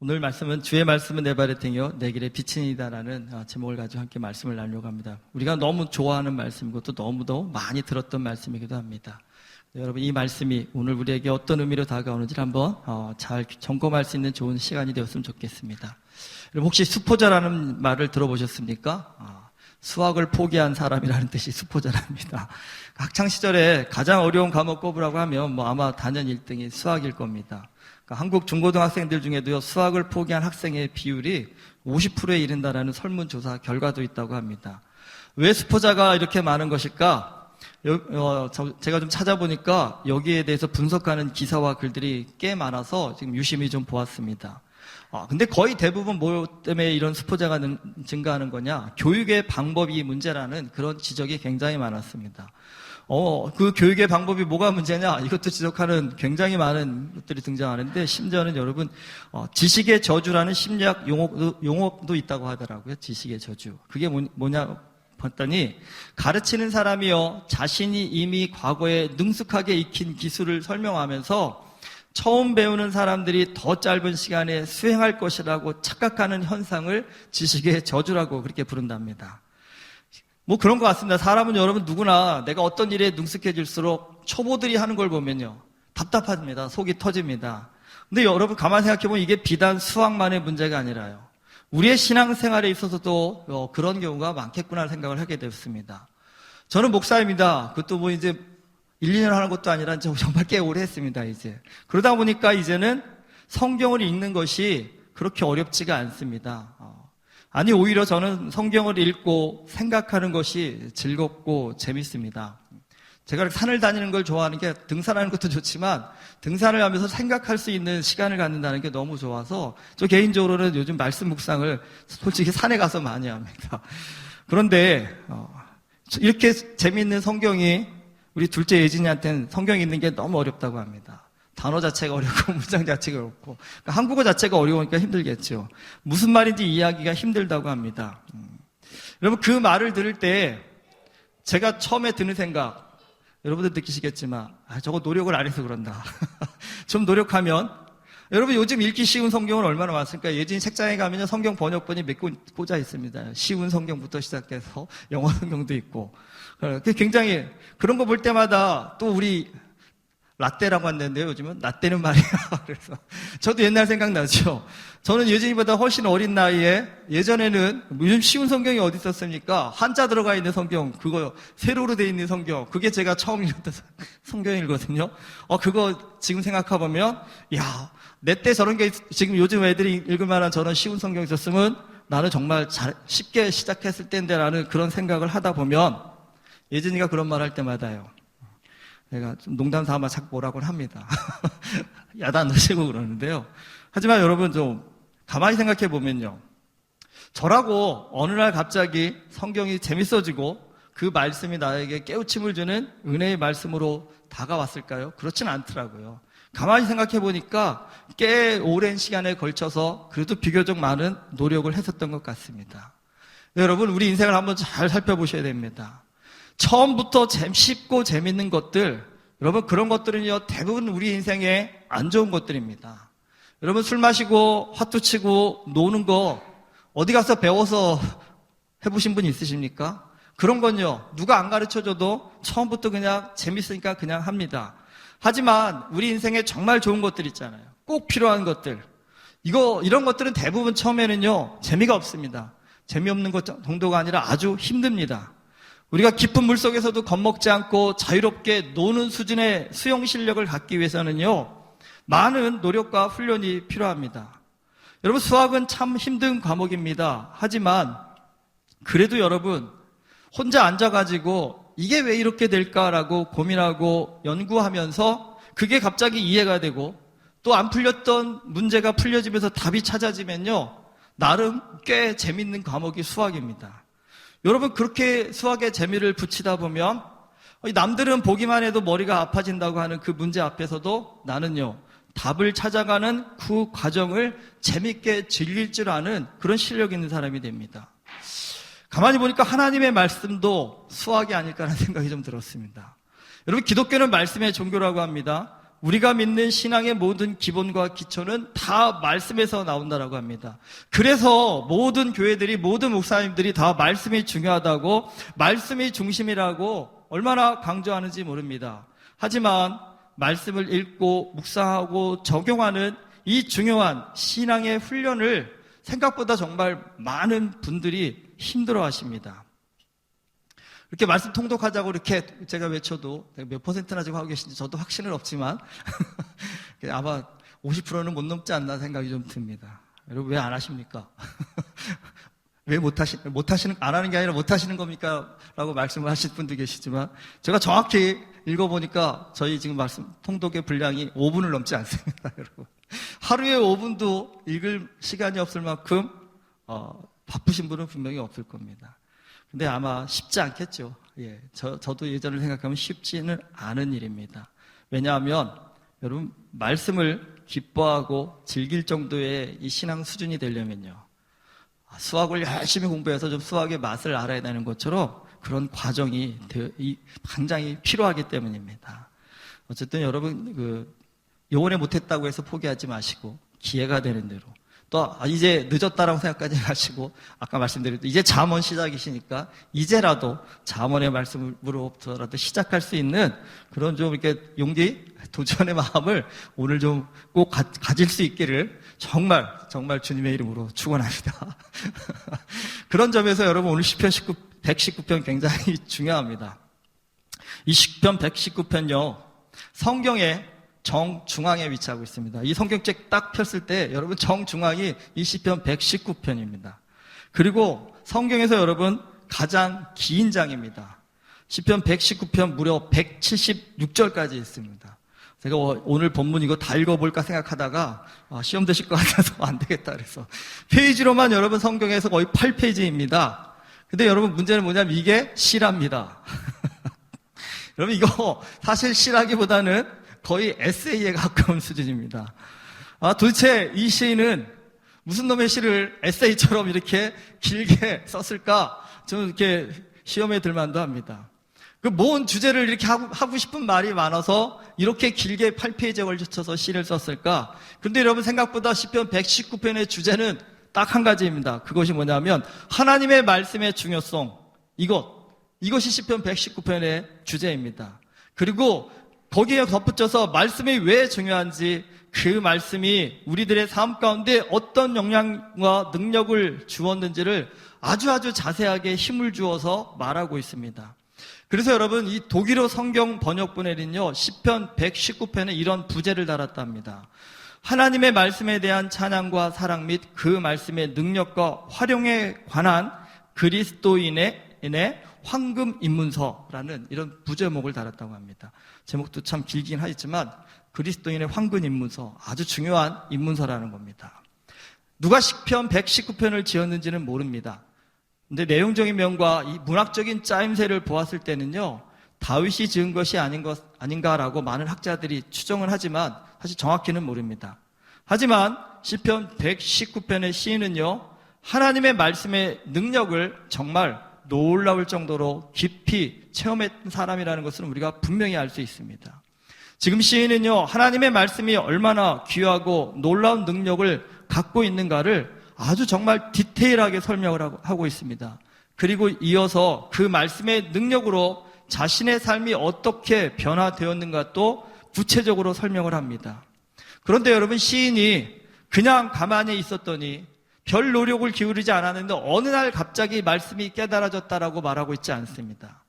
오늘 말씀은 주의 말씀은 내 발에 등이요 내 길에 빛이니다라는 제목을 가지고 함께 말씀을 나누려고 합니다. 우리가 너무 좋아하는 말씀이고 또 너무도 많이 들었던 말씀이기도 합니다. 여러분, 이 말씀이 오늘 우리에게 어떤 의미로 다가오는지를 한번 잘 점검할 수 있는 좋은 시간이 되었으면 좋겠습니다. 여러분, 혹시 수포자라는 말을 들어보셨습니까? 수학을 포기한 사람이라는 뜻이 수포자랍니다. 학창시절에 가장 어려운 과목 꼽으라고 하면 아마 단연 1등이 수학일 겁니다. 한국 중고등학생들 중에도요, 수학을 포기한 학생의 비율이 50%에 이른다라는 설문조사 결과도 있다고 합니다. 왜 수포자가 이렇게 많은 것일까? 제가 좀 찾아보니까 여기에 대해서 분석하는 기사와 글들이 꽤 많아서 지금 유심히 좀 보았습니다. 근데 거의 대부분 뭐 때문에 이런 수포자가 증가하는 거냐? 교육의 방법이 문제라는 그런 지적이 굉장히 많았습니다. 그 교육의 방법이 뭐가 문제냐? 이것도 지적하는 굉장히 많은 것들이 등장하는데, 심지어는 여러분, 지식의 저주라는 심리학 용어도 있다고 하더라고요. 지식의 저주. 그게 뭐냐 봤더니, 가르치는 사람이요, 자신이 이미 과거에 능숙하게 익힌 기술을 설명하면서 처음 배우는 사람들이 더 짧은 시간에 수행할 것이라고 착각하는 현상을 지식의 저주라고 그렇게 부른답니다. 그런 것 같습니다. 사람은 여러분 누구나 내가 어떤 일에 능숙해질수록 초보들이 하는 걸 보면요, 답답합니다. 속이 터집니다. 근데 여러분 가만히 생각해보면 이게 비단 수학만의 문제가 아니라요, 우리의 신앙생활에 있어서도 그런 경우가 많겠구나 생각을 하게 되었습니다. 저는 목사입니다. 그것도 이제 1, 2년 하는 것도 아니라 정말 꽤 오래 했습니다, 이제. 그러다 보니까 이제는 성경을 읽는 것이 그렇게 어렵지가 않습니다. 아니, 오히려 저는 성경을 읽고 생각하는 것이 즐겁고 재밌습니다. 제가 산을 다니는 걸 좋아하는 게, 등산하는 것도 좋지만 등산을 하면서 생각할 수 있는 시간을 갖는다는 게 너무 좋아서 저 개인적으로는 요즘 말씀 묵상을 솔직히 산에 가서 많이 합니다. 그런데 이렇게 재미있는 성경이 우리 둘째 예진이한테는 성경 읽는 게 너무 어렵다고 합니다. 단어 자체가 어렵고 문장 자체가 어렵고, 그러니까 한국어 자체가 어려우니까 힘들겠죠. 무슨 말인지 이해하기가 힘들다고 합니다. 여러분, 그 말을 들을 때 제가 처음에 드는 생각, 여러분들 느끼시겠지만 저거 노력을 안 해서 그런다. 좀 노력하면, 여러분 요즘 읽기 쉬운 성경은 얼마나 많습니까? 예진이 책장에 가면 성경 번역본이 몇 권 꽂아 있습니다. 쉬운 성경부터 시작해서 영어 성경도 있고, 굉장히 그런 거 볼 때마다 또 우리 라떼라고 하는데요, 요즘은 라떼는 말이야. 그래서 저도 옛날 생각나죠. 저는 예전보다 훨씬 어린 나이에, 예전에는 요즘 쉬운 성경이 어디 있었습니까? 한자 들어가 있는 성경, 그거 세로로 돼 있는 성경, 그게 제가 처음 읽었던 성경이거든요. 그거 지금 생각해보면, 야, 내 때 저런 게 지금 요즘 애들이 읽을 만한 저런 쉬운 성경이 있었으면 나는 정말 쉽게 시작했을 텐데 라는 그런 생각을 하다 보면, 예진이가 그런 말 할 때마다요, 내가 좀 농담 삼아 자꾸 뭐라고 합니다. 야단 넣으시고 그러는데요. 하지만 여러분 좀 가만히 생각해 보면요, 저라고 어느 날 갑자기 성경이 재밌어지고 그 말씀이 나에게 깨우침을 주는 은혜의 말씀으로 다가왔을까요? 그렇진 않더라고요. 가만히 생각해 보니까 꽤 오랜 시간에 걸쳐서 그래도 비교적 많은 노력을 했었던 것 같습니다. 여러분, 우리 인생을 한번 잘 살펴보셔야 됩니다. 처음부터 쉽고 재밌는 것들, 여러분 그런 것들은요, 대부분 우리 인생에 안 좋은 것들입니다. 여러분, 술 마시고 화투 치고 노는 거 어디 가서 배워서 해보신 분 있으십니까? 그런 건요, 누가 안 가르쳐줘도 처음부터 그냥 재밌으니까 그냥 합니다. 하지만 우리 인생에 정말 좋은 것들 있잖아요. 꼭 필요한 것들. 이런 것들은 대부분 처음에는요, 재미가 없습니다. 재미없는 것 정도가 아니라 아주 힘듭니다. 우리가 깊은 물 속에서도 겁먹지 않고 자유롭게 노는 수준의 수영 실력을 갖기 위해서는요, 많은 노력과 훈련이 필요합니다. 여러분, 수학은 참 힘든 과목입니다. 하지만 그래도 여러분, 혼자 앉아가지고 이게 왜 이렇게 될까라고 고민하고 연구하면서 그게 갑자기 이해가 되고 또 안 풀렸던 문제가 풀려지면서 답이 찾아지면요, 나름 꽤 재밌는 과목이 수학입니다. 여러분, 그렇게 수학에 재미를 붙이다 보면 남들은 보기만 해도 머리가 아파진다고 하는 그 문제 앞에서도 나는요, 답을 찾아가는 그 과정을 재밌게 즐길 줄 아는 그런 실력 있는 사람이 됩니다. 가만히 보니까 하나님의 말씀도 수학이 아닐까라는 생각이 좀 들었습니다. 여러분, 기독교는 말씀의 종교라고 합니다. 우리가 믿는 신앙의 모든 기본과 기초는 다 말씀에서 나온다라고 합니다. 그래서 모든 교회들이, 모든 목사님들이 다 말씀이 중요하다고, 말씀이 중심이라고 얼마나 강조하는지 모릅니다. 하지만 말씀을 읽고 묵상하고 적용하는 이 중요한 신앙의 훈련을 생각보다 정말 많은 분들이 힘들어 하십니다. 이렇게 말씀 통독하자고 이렇게 제가 외쳐도 몇 퍼센트나 지금 하고 계신지 저도 확신은 없지만 아마 50%는 못 넘지 않나 생각이 좀 듭니다. 여러분 왜 안 하십니까? 왜 안 하는 게 아니라 못 하시는 겁니까? 라고 말씀을 하실 분도 계시지만 제가 정확히 읽어보니까 저희 지금 말씀 통독의 분량이 5분을 넘지 않습니다, 여러분. 하루에 5분도 읽을 시간이 없을 만큼 바쁘신 분은 분명히 없을 겁니다. 근데 아마 쉽지 않겠죠. 예, 저도 예전을 생각하면 쉽지는 않은 일입니다. 왜냐하면 여러분 말씀을 기뻐하고 즐길 정도의 이 신앙 수준이 되려면요, 수학을 열심히 공부해서 좀 수학의 맛을 알아야 되는 것처럼 그런 과정이 굉장히 필요하기 때문입니다. 어쨌든 여러분 요번에 못했다고 해서 포기하지 마시고 기회가 되는 대로 또 이제 늦었다라고 생각하지 마시고 아까 말씀드렸듯이 이제 잠언 시작이시니까 이제라도 잠언의 말씀으로부터라도 시작할 수 있는 그런 좀 이렇게 용기, 도전의 마음을 오늘 좀 꼭 가질 수 있기를 정말 주님의 이름으로 축원합니다. 그런 점에서 여러분 오늘 시편 119편 굉장히 중요합니다. 이 시편 119편요 성경에 정중앙에 위치하고 있습니다. 이 성경책 딱 폈을 때 여러분 정중앙이 이 시편 119편입니다. 그리고 성경에서 여러분 가장 긴 장입니다. 시편 119편 무려 176절까지 있습니다. 제가 오늘 본문 이거 다 읽어볼까 생각하다가 시험 되실 것 같아서 안 되겠다 그래서 페이지로만 여러분 성경에서 거의 8페이지입니다. 근데 여러분 문제는 뭐냐면 이게 실화입니다. 여러분 이거 사실 실화기보다는 거의 에세이에 가까운 수준입니다. 도대체 이 시인은 무슨 놈의 시를 에세이처럼 이렇게 길게 썼을까? 저는 이렇게 시험에 들만도 합니다. 그 뭔 주제를 이렇게 하고 싶은 말이 많아서 이렇게 길게 8페이지에 걸쳐서 시를 썼을까? 근데 여러분 생각보다 시편 119편의 주제는 딱 한 가지입니다. 그것이 뭐냐면 하나님의 말씀의 중요성. 이것이 시편 119편의 주제입니다. 그리고 거기에 덧붙여서 말씀이 왜 중요한지, 그 말씀이 우리들의 삶 가운데 어떤 영향과 능력을 주었는지를 아주 자세하게 힘을 주어서 말하고 있습니다. 그래서 여러분 이 독일어 성경 번역본에는요 시편 119편에 이런 부제를 달았답니다. 하나님의 말씀에 대한 찬양과 사랑 및 그 말씀의 능력과 활용에 관한 그리스도인의 황금 입문서라는 이런 부제목을 달았다고 합니다. 제목도 참 길긴 하지만 그리스도인의 황금 입문서, 아주 중요한 입문서라는 겁니다. 누가 시편 119편을 지었는지는 모릅니다. 근데 내용적인 면과 이 문학적인 짜임새를 보았을 때는요 다윗이 지은 것이 아닌가라고 많은 학자들이 추정을 하지만 사실 정확히는 모릅니다. 하지만 시편 119편의 시인은요 하나님의 말씀의 능력을 정말 놀라울 정도로 깊이 체험했던 사람이라는 것을 우리가 분명히 알 수 있습니다. 지금 시인은요 하나님의 말씀이 얼마나 귀하고 놀라운 능력을 갖고 있는가를 아주 정말 디테일하게 설명을 하고 있습니다. 그리고 이어서 그 말씀의 능력으로 자신의 삶이 어떻게 변화되었는가 또 구체적으로 설명을 합니다. 그런데 여러분 시인이 그냥 가만히 있었더니 별 노력을 기울이지 않았는데 어느 날 갑자기 말씀이 깨달아졌다라고 말하고 있지 않습니다.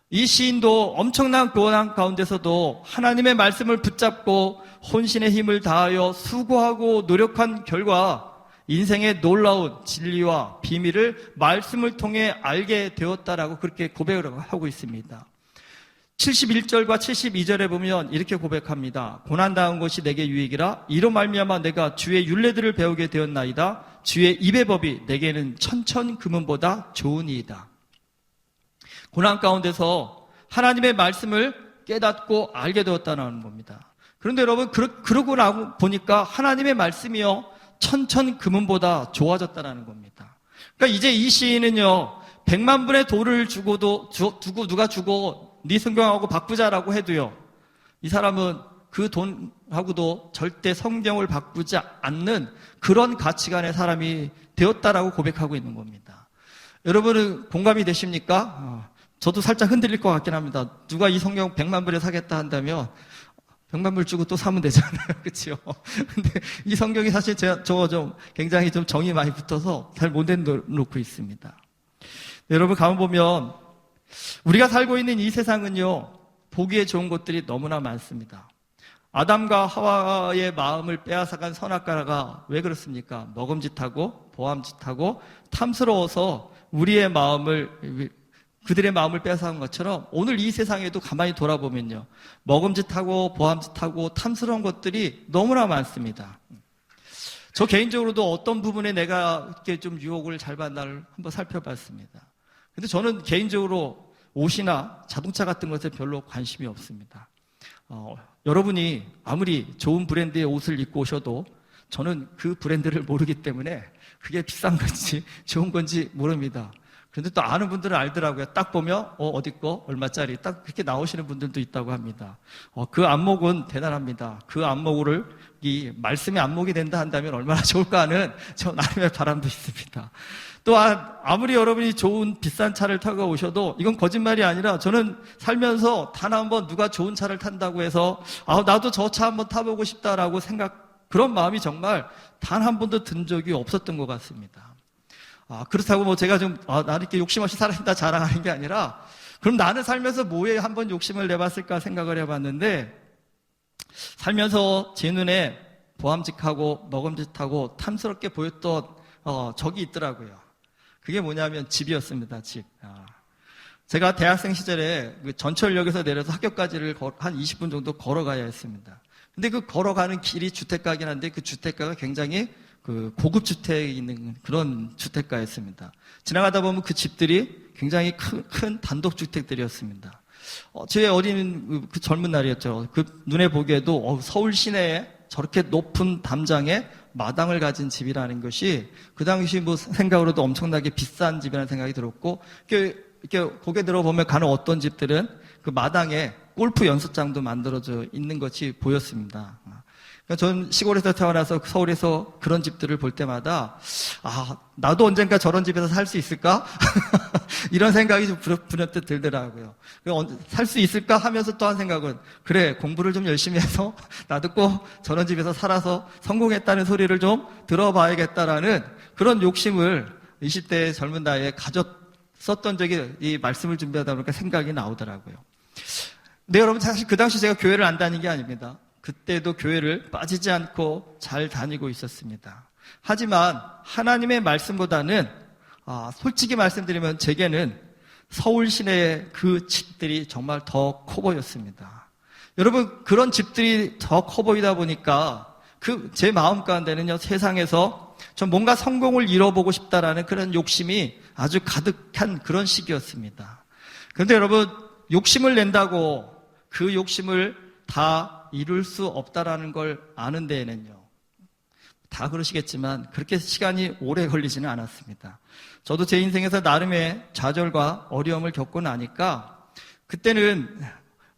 이 시인도 엄청난 고난 가운데서도 하나님의 말씀을 붙잡고 혼신의 힘을 다하여 수고하고 노력한 결과 인생의 놀라운 진리와 비밀을 말씀을 통해 알게 되었다라고 그렇게 고백을 하고 있습니다. 71절과 72절에 보면 이렇게 고백합니다. 고난당한 것이 내게 유익이라 이로 말미암아 내가 주의 율례들을 배우게 되었나이다. 주의 입의 법이 내게는 천천 금은보다 좋으니이다. 고난 가운데서 하나님의 말씀을 깨닫고 알게 되었다는 겁니다. 그런데 여러분 그러고 나고 보니까 하나님의 말씀이요 천천 금은보다 좋아졌다는 겁니다. 그러니까 이제 이 시인은요 100만 분의 돌을 두고 누가 주고 네 성경하고 바꾸자라고 해도요 이 사람은 그 돈하고도 절대 성경을 바꾸지 않는 그런 가치관의 사람이 되었다라고 고백하고 있는 겁니다. 여러분은 공감이 되십니까? 저도 살짝 흔들릴 것 같긴 합니다. 누가 이 성경 100만 불에 사겠다 한다면 100만 불 주고 또 사면 되잖아요. 그렇죠? 근데 이 성경이 사실 저거 좀 굉장히 좀 정이 많이 붙어서 잘 못 내놓고 있습니다. 여러분 가만 보면 우리가 살고 있는 이 세상은요, 보기에 좋은 것들이 너무나 많습니다. 아담과 하와의 마음을 빼앗아간 선악과가 왜 그렇습니까? 먹음짓하고 보암짓하고 탐스러워서 우리의 마음을, 그들의 마음을 빼앗아간 것처럼 오늘 이 세상에도 가만히 돌아보면요, 먹음짓하고 보암짓하고 탐스러운 것들이 너무나 많습니다. 저 개인적으로도 어떤 부분에 내가 이렇게 좀 유혹을 잘 받나를 한번 살펴봤습니다. 근데 저는 개인적으로 옷이나 자동차 같은 것에 별로 관심이 없습니다. 여러분이 아무리 좋은 브랜드의 옷을 입고 오셔도 저는 그 브랜드를 모르기 때문에 그게 비싼 건지 좋은 건지 모릅니다. 그런데 또 아는 분들은 알더라고요. 딱 보면 어디 거 얼마짜리 딱 그렇게 나오시는 분들도 있다고 합니다. 그 안목은 대단합니다. 그 안목을 이 말씀의 안목이 된다 한다면 얼마나 좋을까 하는 저 나름의 바람도 있습니다. 또한 아무리 여러분이 좋은 비싼 차를 타고 오셔도 이건 거짓말이 아니라 저는 살면서 단 한 번 누가 좋은 차를 탄다고 해서 나도 저 차 한번 타보고 싶다라고 그런 마음이 정말 단 한 번도 든 적이 없었던 것 같습니다. 그렇다고 뭐 제가 좀 나는 이렇게 욕심 없이 살아있다 자랑하는 게 아니라 그럼 나는 살면서 뭐에 한번 욕심을 내봤을까 생각을 해봤는데, 살면서 제 눈에 보암직하고 먹음직하고 탐스럽게 보였던 적이 있더라고요. 그게 뭐냐면 집이었습니다. 집. 제가 대학생 시절에 그 전철역에서 내려서 학교까지를 한 20분 정도 걸어가야 했습니다. 근데 그 걸어가는 길이 주택가긴 한데 그 주택가가 굉장히 그 고급 주택이 있는 그런 주택가였습니다. 지나가다 보면 그 집들이 굉장히 큰 단독 주택들이었습니다. 제 어린 그 젊은 날이었죠. 그 눈에 보기에도 서울 시내에 저렇게 높은 담장에 마당을 가진 집이라는 것이 그 당시 뭐 생각으로도 엄청나게 비싼 집이라는 생각이 들었고, 이렇게 고개 들어보면 가는 어떤 집들은 그 마당에 골프 연습장도 만들어져 있는 것이 보였습니다. 그러니까 전 시골에서 태어나서 서울에서 그런 집들을 볼 때마다 나도 언젠가 저런 집에서 살 수 있을까? 이런 생각이 좀 불현듯 들더라고요. 살 수 있을까 하면서 또 한 생각은 그래, 공부를 좀 열심히 해서 나도 꼭 저런 집에서 살아서 성공했다는 소리를 좀 들어봐야겠다라는 그런 욕심을 20대 젊은 나이에 가졌었던 적이 이 말씀을 준비하다 보니까 생각이 나오더라고요. 근데 여러분, 사실 그 당시 제가 교회를 안 다닌 게 아닙니다. 그때도 교회를 빠지지 않고 잘 다니고 있었습니다. 하지만 하나님의 말씀보다는 솔직히 말씀드리면 제게는 서울 시내의 그 집들이 정말 더 커 보였습니다. 여러분, 그런 집들이 더 커 보이다 보니까 제 마음 가운데는요, 세상에서 좀 뭔가 성공을 이뤄보고 싶다라는 그런 욕심이 아주 가득한 그런 시기였습니다. 그런데 여러분, 욕심을 낸다고 그 욕심을 다 이룰 수 없다라는 걸 아는 데에는요, 다 그러시겠지만 그렇게 시간이 오래 걸리지는 않았습니다. 저도 제 인생에서 나름의 좌절과 어려움을 겪고 나니까, 그때는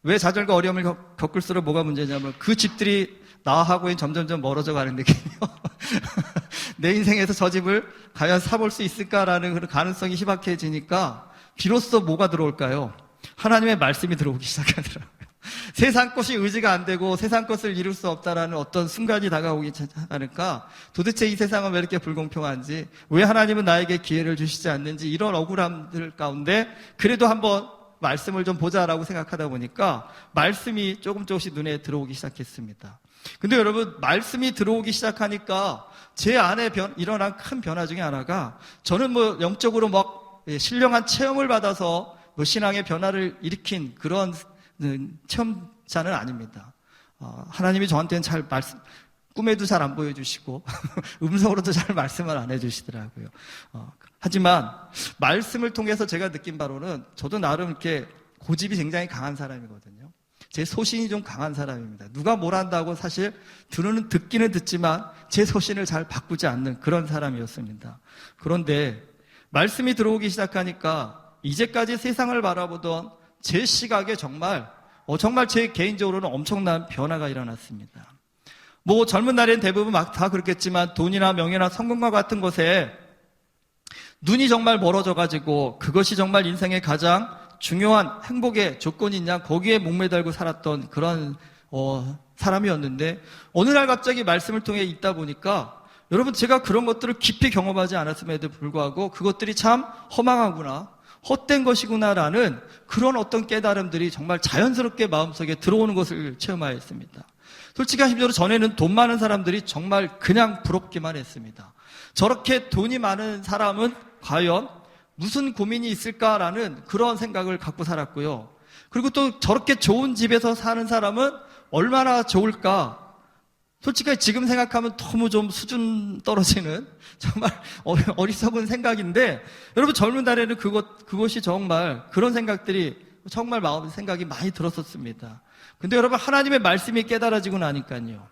왜 좌절과 어려움을 겪을수록 뭐가 문제냐면 그 집들이 나하고는 점점점 멀어져 가는 느낌이요. 내 인생에서 저 집을 과연 사볼 수 있을까라는 그런 가능성이 희박해지니까 비로소 뭐가 들어올까요? 하나님의 말씀이 들어오기 시작하더라고요. 세상 것이 의지가 안 되고 세상 것을 이룰 수 없다라는 어떤 순간이 다가오기 하니까 도대체 이 세상은 왜 이렇게 불공평한지, 왜 하나님은 나에게 기회를 주시지 않는지, 이런 억울함들 가운데 그래도 한번 말씀을 좀 보자라고 생각하다 보니까 말씀이 조금씩 눈에 들어오기 시작했습니다. 근데 여러분, 말씀이 들어오기 시작하니까 제 안에 일어난 큰 변화 중에 하나가, 저는 뭐 영적으로 막 신령한 체험을 받아서 뭐 신앙의 변화를 일으킨 그런 체험자는 아닙니다. 하나님이 저한테는 꿈에도 잘 안 보여주시고 음성으로도 잘 말씀을 안 해주시더라고요. 하지만 말씀을 통해서 제가 느낀 바로는 저도 나름 이렇게 고집이 굉장히 강한 사람이거든요. 제 소신이 좀 강한 사람입니다. 누가 뭘 한다고 사실 듣기는 듣지만 제 소신을 잘 바꾸지 않는 그런 사람이었습니다. 그런데 말씀이 들어오기 시작하니까 이제까지 세상을 바라보던 제 시각에 정말 정말 제 개인적으로는 엄청난 변화가 일어났습니다. 뭐 젊은 날엔 대부분 막 다 그렇겠지만 돈이나 명예나 성공과 같은 것에 눈이 정말 멀어져가지고 그것이 정말 인생의 가장 중요한 행복의 조건이냐 거기에 목매달고 살았던 그런 사람이었는데 어느 날 갑자기 말씀을 통해 있다 보니까 여러분 제가 그런 것들을 깊이 경험하지 않았음에도 불구하고 그것들이 참 허망하구나 헛된 것이구나라는 그런 어떤 깨달음들이 정말 자연스럽게 마음속에 들어오는 것을 체험하였습니다. 솔직히 한심적으로 전에는 돈 많은 사람들이 정말 그냥 부럽기만 했습니다. 저렇게 돈이 많은 사람은 과연 무슨 고민이 있을까라는 그런 생각을 갖고 살았고요. 그리고 또 저렇게 좋은 집에서 사는 사람은 얼마나 좋을까? 솔직히 지금 생각하면 너무 좀 수준 떨어지는 정말 어리석은 생각인데 여러분 젊은 날에는 그것이 정말 그런 생각들이 정말 마음 생각이 많이 들었었습니다. 근데 여러분 하나님의 말씀이 깨달아지고 나니까요.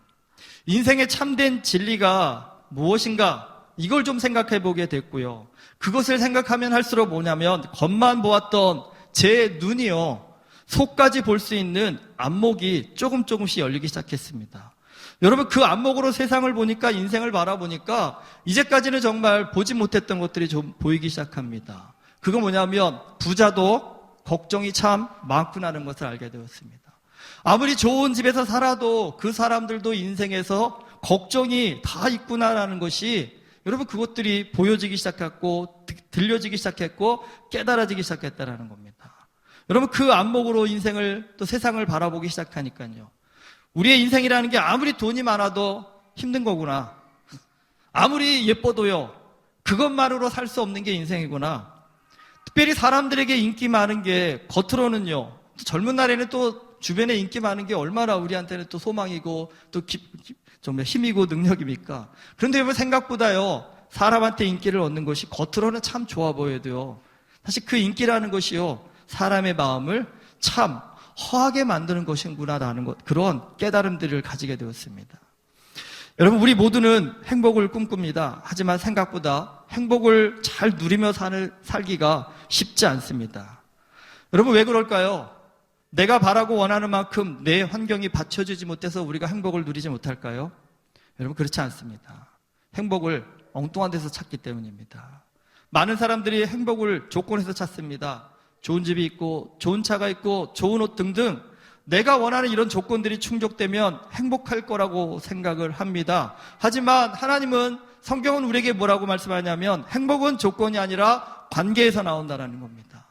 인생의 참된 진리가 무엇인가 이걸 좀 생각해 보게 됐고요. 그것을 생각하면 할수록 뭐냐면 겉만 보았던 제 눈이요. 속까지 볼 수 있는 안목이 조금씩 열리기 시작했습니다. 여러분 그 안목으로 세상을 보니까 인생을 바라보니까 이제까지는 정말 보지 못했던 것들이 좀 보이기 시작합니다. 그거 뭐냐면 부자도 걱정이 참 많구나는 것을 알게 되었습니다. 아무리 좋은 집에서 살아도 그 사람들도 인생에서 걱정이 다 있구나라는 것이 여러분 그것들이 보여지기 시작했고 들려지기 시작했고 깨달아지기 시작했다라는 겁니다. 여러분 그 안목으로 인생을 또 세상을 바라보기 시작하니까요. 우리의 인생이라는 게 아무리 돈이 많아도 힘든 거구나. 아무리 예뻐도요. 그것만으로 살 수 없는 게 인생이구나. 특별히 사람들에게 인기 많은 게 겉으로는요. 젊은 날에는 또 주변에 인기 많은 게 얼마나 우리한테는 또 소망이고 또 정말 힘이고 능력입니까? 그런데 여러분 생각보다요. 사람한테 인기를 얻는 것이 겉으로는 참 좋아 보여도요. 사실 그 인기라는 것이요. 사람의 마음을 참 허하게 만드는 것이구나라는 것, 그런 깨달음들을 가지게 되었습니다. 여러분 우리 모두는 행복을 꿈꿉니다. 하지만 생각보다 행복을 잘 누리며 살기가 쉽지 않습니다. 여러분 왜 그럴까요? 내가 바라고 원하는 만큼 내 환경이 받쳐주지 못해서 우리가 행복을 누리지 못할까요? 여러분 그렇지 않습니다. 행복을 엉뚱한 데서 찾기 때문입니다. 많은 사람들이 행복을 조건에서 찾습니다. 좋은 집이 있고 좋은 차가 있고 좋은 옷 등등 내가 원하는 이런 조건들이 충족되면 행복할 거라고 생각을 합니다. 하지만 하나님은 성경은 우리에게 뭐라고 말씀하냐면 행복은 조건이 아니라 관계에서 나온다는 겁니다.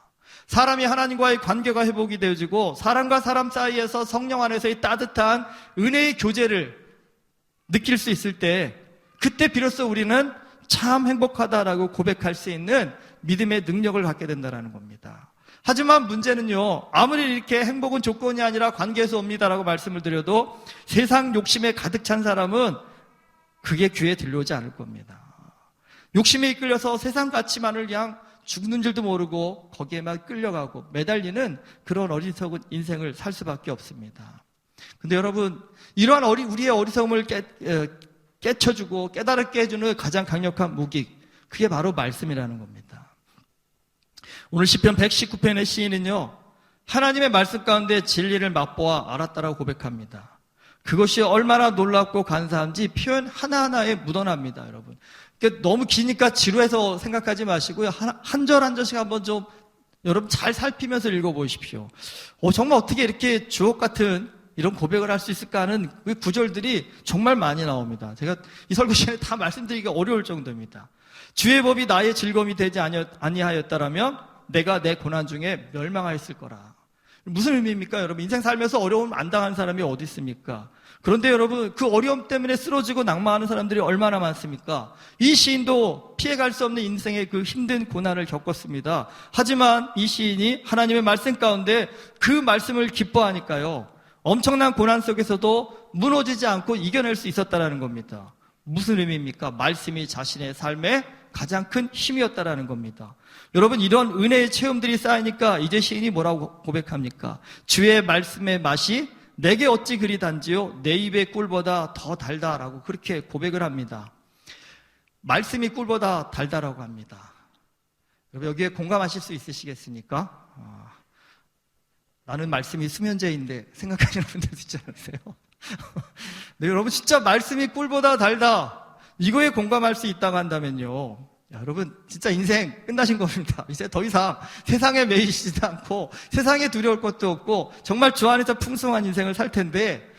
사람이 하나님과의 관계가 회복이 되어지고 사람과 사람 사이에서 성령 안에서의 따뜻한 은혜의 교제를 느낄 수 있을 때 그때 비로소 우리는 참 행복하다라고 고백할 수 있는 믿음의 능력을 갖게 된다는 겁니다. 하지만 문제는요, 아무리 이렇게 행복은 조건이 아니라 관계에서 옵니다라고 말씀을 드려도 세상 욕심에 가득 찬 사람은 그게 귀에 들려오지 않을 겁니다. 욕심에 이끌려서 세상 가치만을 그냥 죽는 줄도 모르고 거기에만 끌려가고 매달리는 그런 어리석은 인생을 살 수밖에 없습니다. 근데 여러분, 이러한 우리의 어리석음을 깨쳐주고 깨달게 해주는 가장 강력한 무기, 그게 바로 말씀이라는 겁니다. 오늘 시편 119편의 시인은요, 하나님의 말씀 가운데 진리를 맛보아 알았다라고 고백합니다. 그것이 얼마나 놀랍고 간사한지 표현 하나하나에 묻어납니다, 여러분. 그러니까 너무 기니까 지루해서 생각하지 마시고요. 한 절 한 절씩 한번 좀 여러분 잘 살피면서 읽어보십시오. 정말 어떻게 이렇게 주옥 같은 이런 고백을 할 수 있을까 하는 그 구절들이 정말 많이 나옵니다. 제가 이 설교 시간에 다 말씀드리기가 어려울 정도입니다. 주의 법이 나의 즐거움이 되지 아니하였다라면 내가 내 고난 중에 멸망하였을 거라. 무슨 의미입니까? 여러분 인생 살면서 어려움 안 당한 사람이 어디 있습니까? 그런데 여러분 그 어려움 때문에 쓰러지고 낙마하는 사람들이 얼마나 많습니까? 이 시인도 피해갈 수 없는 인생의 그 힘든 고난을 겪었습니다. 하지만 이 시인이 하나님의 말씀 가운데 그 말씀을 기뻐하니까요, 엄청난 고난 속에서도 무너지지 않고 이겨낼 수 있었다는 겁니다. 무슨 의미입니까? 말씀이 자신의 삶에 가장 큰 힘이었다라는 겁니다. 여러분 이런 은혜의 체험들이 쌓이니까 이제 시인이 뭐라고 고백합니까? 주의 말씀의 맛이 내게 어찌 그리 단지요? 내 입의 꿀보다 더 달다라고 그렇게 고백을 합니다. 말씀이 꿀보다 달다라고 합니다. 여러분 여기에 공감하실 수 있으시겠습니까? 나는 말씀이 수면제인데 생각하시는 분들도 있지 않으세요? 네, 여러분 진짜 말씀이 꿀보다 달다. 이거에 공감할 수 있다고 한다면요. 야, 여러분 진짜 인생 끝나신 겁니다. 이제 더 이상 세상에 매이시지도 않고 세상에 두려울 것도 없고 정말 주 안에서 풍성한 인생을 살 텐데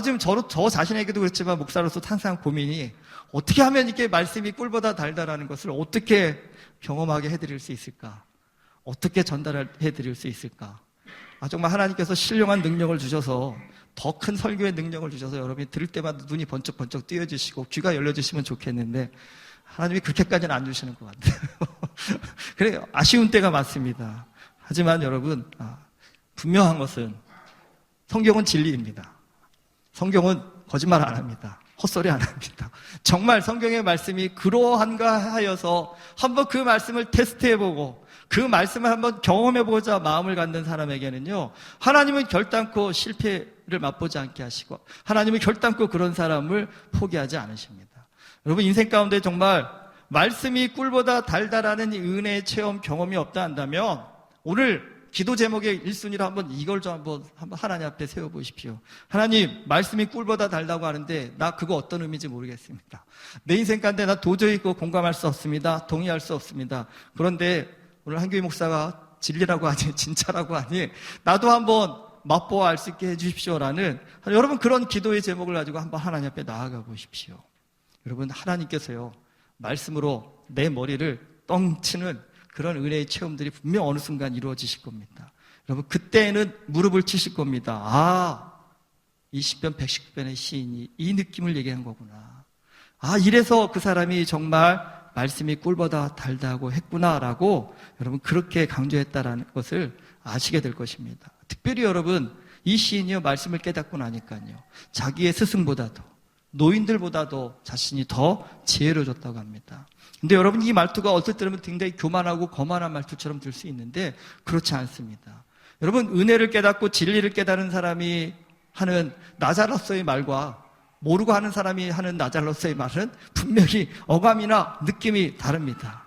지금 저 자신에게도 그렇지만 목사로서 항상 고민이 어떻게 하면 이렇게 말씀이 꿀보다 달다라는 것을 어떻게 경험하게 해드릴 수 있을까? 어떻게 전달해드릴 수 있을까? 정말 하나님께서 신령한 능력을 주셔서 더 큰 설교의 능력을 주셔서 여러분이 들을 때마다 눈이 번쩍번쩍 띄어지시고 귀가 열려주시면 좋겠는데 하나님이 그렇게까지는 안 주시는 것 같아요. 그래요. 아쉬운 때가 많습니다. 하지만 여러분 분명한 것은 성경은 진리입니다. 성경은 거짓말 안 합니다. 헛소리 안 합니다. 정말 성경의 말씀이 그러한가 하여서 한번 그 말씀을 테스트해보고 그 말씀을 한번 경험해보자 마음을 갖는 사람에게는요, 하나님은 결단코 실패를 맛보지 않게 하시고 하나님은 결단코 그런 사람을 포기하지 않으십니다. 여러분 인생 가운데 정말 말씀이 꿀보다 달달하는 이 은혜의 체험 경험이 없다 한다면 오늘 기도 제목의 1순위로 한번 이걸 좀 한번 하나님 앞에 세워보십시오. 하나님, 말씀이 꿀보다 달다고 하는데 나 그거 어떤 의미인지 모르겠습니다. 내 인생 가운데 나 도저히 공감할 수 없습니다. 동의할 수 없습니다. 그런데 오늘 한교희 목사가 진리라고 하니 진짜라고 하니 나도 한번 맛보아 알 수 있게 해주십시오라는 여러분 그런 기도의 제목을 가지고 한번 하나님 앞에 나아가 보십시오. 여러분 하나님께서요 말씀으로 내 머리를 뻥 치는 그런 은혜의 체험들이 분명 어느 순간 이루어지실 겁니다. 여러분 그때는 무릎을 치실 겁니다. 이 시편 119편의 시인이 이 느낌을 얘기한 거구나. 이래서 그 사람이 정말 말씀이 꿀보다 달다고 했구나라고 여러분 그렇게 강조했다라는 것을 아시게 될 것입니다. 특별히 여러분 이 시인이요 말씀을 깨닫고 나니까요 자기의 스승보다도 노인들보다도 자신이 더 지혜로워졌다고 합니다. 근데 여러분 이 말투가 어떨 때 들으면 굉장히 교만하고 거만한 말투처럼 들 수 있는데 그렇지 않습니다. 여러분 은혜를 깨닫고 진리를 깨달은 사람이 하는 나잘로서의 말과 모르고 하는 사람이 하는 나잘로서의 말은 분명히 어감이나 느낌이 다릅니다.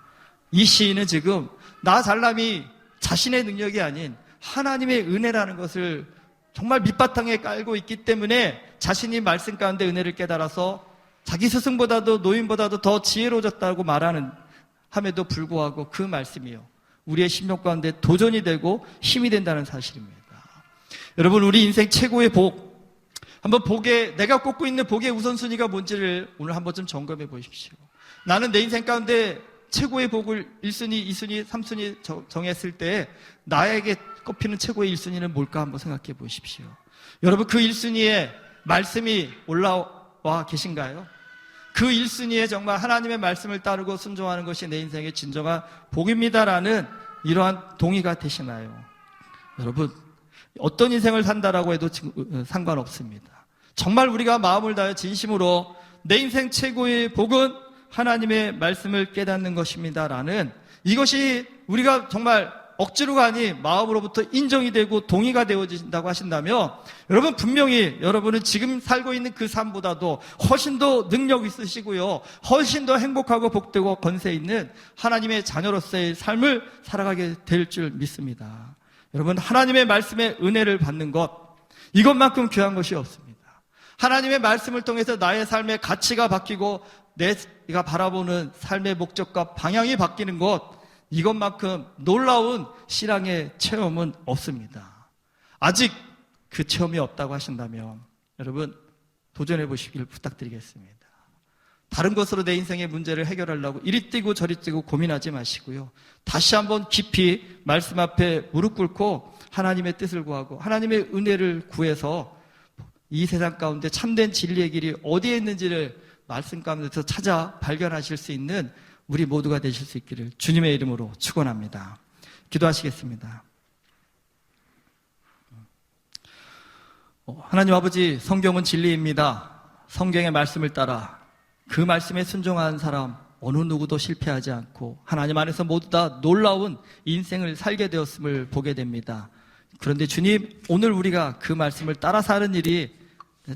이 시인은 지금 나 잘남이 자신의 능력이 아닌 하나님의 은혜라는 것을 정말 밑바탕에 깔고 있기 때문에 자신이 말씀 가운데 은혜를 깨달아서 자기 스승보다도 노인보다도 더 지혜로워졌다고 말하는 함에도 불구하고 그 말씀이요 우리의 심령 가운데 도전이 되고 힘이 된다는 사실입니다. 여러분 우리 인생 최고의 복 한번 내가 꼽고 있는 복의 우선순위가 뭔지를 오늘 한번 좀 점검해 보십시오. 나는 내 인생 가운데 최고의 복을 1순위, 2순위, 3순위 정했을 때 나에게 꼽히는 최고의 1순위는 뭘까 한번 생각해 보십시오. 여러분 그 1순위에 말씀이 올라와 계신가요? 그 1순위에 정말 하나님의 말씀을 따르고 순종하는 것이 내 인생의 진정한 복입니다라는 이러한 동의가 되시나요? 여러분 어떤 인생을 산다라고 해도 상관없습니다. 정말 우리가 마음을 다해 진심으로 내 인생 최고의 복은 하나님의 말씀을 깨닫는 것입니다라는 이것이 우리가 정말 억지로가 아닌 마음으로부터 인정이 되고 동의가 되어진다고 하신다면 여러분 분명히 여러분은 지금 살고 있는 그 삶보다도 훨씬 더 능력 있으시고요 훨씬 더 행복하고 복되고 권세 있는 하나님의 자녀로서의 삶을 살아가게 될 줄 믿습니다. 여러분 하나님의 말씀에 은혜를 받는 것 이것만큼 귀한 것이 없습니다. 하나님의 말씀을 통해서 나의 삶의 가치가 바뀌고 내가 바라보는 삶의 목적과 방향이 바뀌는 것 이것만큼 놀라운 신앙의 체험은 없습니다. 아직 그 체험이 없다고 하신다면 여러분 도전해 보시길 부탁드리겠습니다. 다른 것으로 내 인생의 문제를 해결하려고 이리 뛰고 저리 뛰고 고민하지 마시고요. 다시 한번 깊이 말씀 앞에 무릎 꿇고 하나님의 뜻을 구하고 하나님의 은혜를 구해서 이 세상 가운데 참된 진리의 길이 어디에 있는지를 말씀 가운데서 찾아 발견하실 수 있는 우리 모두가 되실 수 있기를 주님의 이름으로 축원합니다. 기도하시겠습니다. 하나님 아버지, 성경은 진리입니다. 성경의 말씀을 따라 그 말씀에 순종한 사람 어느 누구도 실패하지 않고 하나님 안에서 모두 다 놀라운 인생을 살게 되었음을 보게 됩니다. 그런데 주님, 오늘 우리가 그 말씀을 따라 사는 일이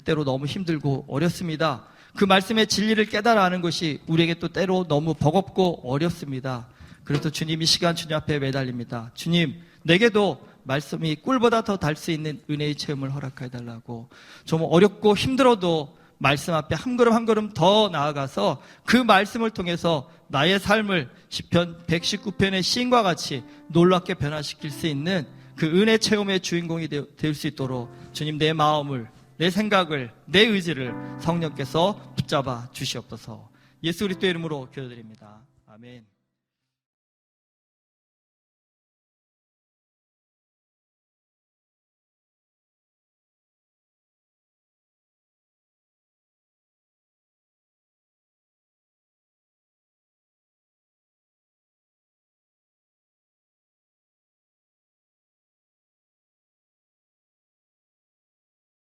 때로 너무 힘들고 어렵습니다. 그 말씀의 진리를 깨달아 하는 것이 우리에게 또 때로 너무 버겁고 어렵습니다. 그래서 주님 이 시간 주님 앞에 매달립니다. 주님, 내게도 말씀이 꿀보다 더 달 수 있는 은혜의 체험을 허락해 달라고, 좀 어렵고 힘들어도 말씀 앞에 한 걸음 한 걸음 더 나아가서 그 말씀을 통해서 나의 삶을 시편 119편의 시인과 같이 놀랍게 변화시킬 수 있는 그 은혜 체험의 주인공이 될 수 있도록 주님, 내 마음을, 내 생각을, 내 의지를 성령께서 붙잡아 주시옵소서. 예수 그리스도의 이름으로 기도드립니다. 아멘.